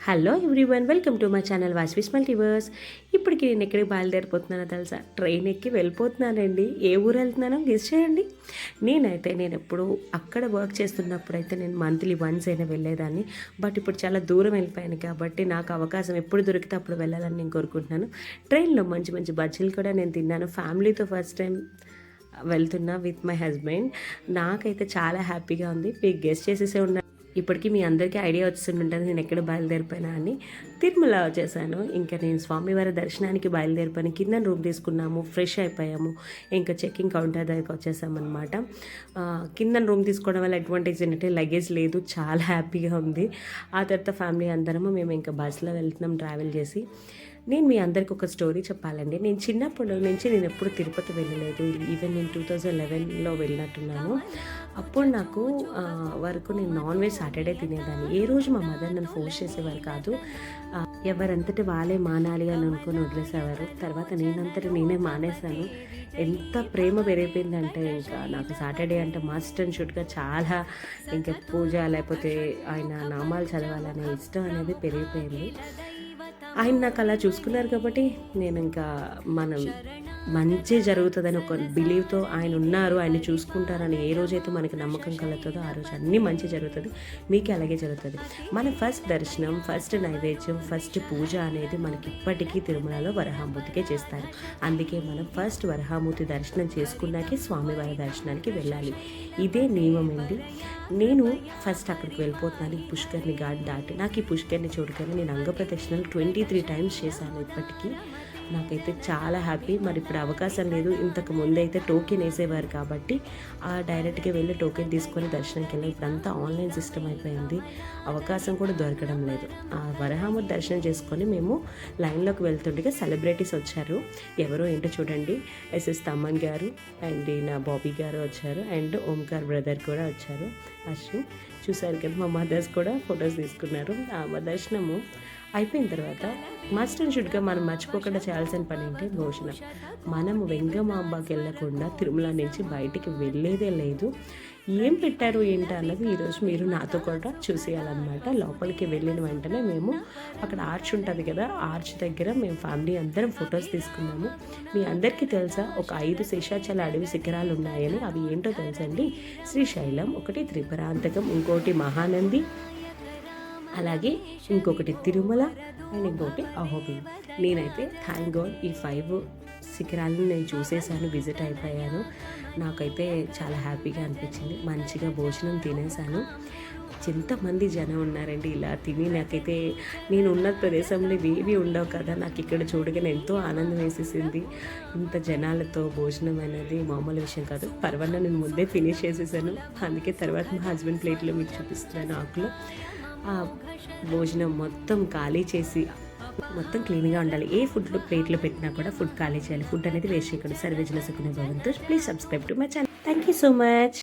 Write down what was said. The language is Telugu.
Hello everyone, welcome to my channel వాస్విస్ మల్టీవర్స్. ఇప్పటికి నేను ఎక్కడికి బయలుదేరిపోతున్నానో తెలుసా? ట్రైన్ ఎక్కి వెళ్ళిపోతున్నానండి. ఏ ఊరు వెళ్తున్నానో గెస్ చేయండి. నేను ఎప్పుడు అక్కడ వర్క్ చేస్తున్నప్పుడు నేను మంత్లీ వన్స్ అయినా వెళ్ళేదాన్ని. బట్ ఇప్పుడు చాలా దూరం వెళ్ళిపోయాను కాబట్టి నాకు అవకాశం ఎప్పుడు దొరికితే అప్పుడు వెళ్ళాలని నేను కోరుకుంటున్నాను. ట్రైన్లో మంచి మంచి బజ్జీలు కూడా నేను తిన్నాను. ఫ్యామిలీతో ఫస్ట్ టైం వెళ్తున్నా విత్ మై హస్బెండ్. నాకైతే చాలా హ్యాపీగా ఉంది. మీకు గెస్ట్ చేసేసే ఉన్నా. ఇప్పటికీ మీ అందరికీ ఐడియా వస్తుంటుంది నేను ఎక్కడ బయలుదేరిపోయినా అని. తిరుమల వచ్చేసాను. ఇంకా నేను స్వామివారి దర్శనానికి బయలుదేరిపోయాను. కింద రూమ్ తీసుకున్నాము, ఫ్రెష్ అయిపోయాము. ఇంకా చెక్కింగ్ కౌంటర్ దగ్గరికి వచ్చేసామన్నమాట. కింద రూమ్ తీసుకోవడం వల్ల అడ్వాంటేజ్ ఏంటంటే లగేజ్ లేదు, చాలా హ్యాపీగా ఉంది. ఆ తర్వాత ఫ్యామిలీ అందరము మేము ఇంకా బస్సులో వెళ్తున్నాం ట్రావెల్ చేసి. నేను మీ అందరికి ఒక స్టోరీ చెప్పాలండి. నేను చిన్నప్పటి నుంచి నేను ఎప్పుడు తిరుపతి వెళ్ళలేదు. ఈవెన్ నేను 2011లో వెళ్ళినట్టున్నాను. అప్పుడు నాకు వరకు నేను నాన్ వెజ్ సాటర్డే తినేదాన్ని. ఏ రోజు మా మదర్ నన్ను ఫోర్స్ చేసేవారు కాదు. ఎవరంతటి వాళ్ళే మానాలి అని అనుకుని వదిలేసేవారు. తర్వాత నేనే మానేశాను. ఎంత ప్రేమ పెరిగిపోయిందంటే ఇంకా నాకు సాటర్డే అంటే మస్ట్ అండ్ షుడ్గా చాలా ఇంకా పూజ లేకపోతే ఆయన నామాలు చదవాలనే ఇష్టం అనేది పెరిగిపోయింది. ఆయన నాకు అలా చూసుకున్నారు కాబట్టి నేను ఇంకా మనం మంచి జరుగుతుందని ఒక బిలీవ్తో ఆయన ఉన్నారు, ఆయన చూసుకుంటారని ఏ రోజైతే మనకి నమ్మకం కలుగుతుందో ఆ రోజు అన్నీ మంచి జరుగుతుంది. మీకే అలాగే జరుగుతుంది. మన ఫస్ట్ దర్శనం, ఫస్ట్ నైవేద్యం, ఫస్ట్ పూజ అనేది మనకి ఇప్పటికీ తిరుమలలో వరహామూర్తికే చేస్తారు. అందుకే మనం ఫస్ట్ వరహామూర్తి దర్శనం చేసుకున్నాకే స్వామివారి దర్శనానికి వెళ్ళాలి. ఇదే నియమం అండి. నేను ఫస్ట్ అక్కడికి వెళ్ళిపోతున్నాను. ఈ పుష్కర్ని ఘాట్ దాటి నాకు ఈ పుష్కర్ని చూడగానే నేను అంగప్రదక్షిణలు 23 టైమ్స్ చేశాను. ఇప్పటికీ నాకైతే చాలా హ్యాపీ. మరి ఇప్పుడు అవకాశం లేదు. ఇంతకు ముందు అయితే టోకెన్ వేసేవారు కాబట్టి డైరెక్ట్గా వెళ్ళి టోకెన్ తీసుకొని దర్శనంకి వెళ్ళాం. ఇప్పుడంతా ఆన్లైన్ సిస్టమ్ అయిపోయింది. అవకాశం కూడా దొరకడం లేదు. ఆ వరహామూర్తి దర్శనం చేసుకొని మేము లైన్లోకి వెళ్తుండగా సెలబ్రిటీస్ వచ్చారు. ఎవరో ఏంటో చూడండి. ఎస్ఎస్ తమ్మన్ గారు అండ్ నా బాబీ గారు వచ్చారు. అండ్ ఓంకార్ బ్రదర్ కూడా వచ్చారు. అశ్విన్ చూశారు కదా. మా మదర్స్ కూడా ఫొటోస్ తీసుకున్నారు. ఆ దర్శనము అయిపోయిన తర్వాత మస్ట్ అండ్ షుడ్గా మనం మర్చిపోకుండా చేయాల్సిన పని ఏంటి? భోజనం. మనము వెంగమాంబకి వెళ్ళకుండా తిరుమల నుంచి బయటికి వెళ్ళేదే లేదు. ఏం పెట్టారు ఏంటి అన్నది ఈరోజు మీరు నాతో కూడా చూసేయాలన్నమాట. లోపలికి వెళ్ళిన వెంటనే మేము అక్కడ ఆర్చ్ ఉంటుంది కదా, ఆర్చ్ దగ్గర మేము ఫ్యామిలీ అందరం ఫొటోస్ తీసుకున్నాము. మీ అందరికీ తెలుసా ఒక 5 శేషాచల అడవి శిఖరాలు ఉన్నాయని? అవి ఏంటో తెలుసండి? శ్రీశైలం ఒకటి, త్రిపురాంతకం ఇంకోటి, మహానంది, అలాగే ఇంకొకటి తిరుమల అండ్ ఇంకొకటి అహోబి. నేనైతే థ్యాంక్ గాడ్ ఈ 5 శిఖరాలను నేను చూసేసాను, విజిట్ అయిపోయాను. నాకైతే చాలా హ్యాపీగా అనిపించింది. మంచిగా భోజనం తినేసాను. ఎంతమంది జనం ఉన్నారండి. ఇలా తిని నాకైతే నేను ఉన్న ప్రదేశంలో ఇవి ఉండవు కదా, నాకు ఇక్కడ చూడగానే ఎంతో ఆనందం వేసేసింది. ఇంత జనాలతో భోజనం అనేది మామూలు విషయం కాదు. పర్వాలేదు, నేను ముందే ఫినిష్ చేసేసాను. అందుకే తర్వాత మా హస్బెండ్ ప్లేట్లో మీకు చూపిస్తున్నాను. ఆకులో ఆ భోజనం మొత్తం ఖాళీ చేసి మొత్తం క్లీన్గా ఉండాలి. ఏ ఫుడ్ ప్లేట్లో పెట్టినా కూడా ఫుడ్ ఖాళీ చేయాలి. ఫుడ్ అనేది వేస్ట్ చేయకూడదు. సర్వేజన సుఖినో భవంతు. Please subscribe to my channel. Thank you so much.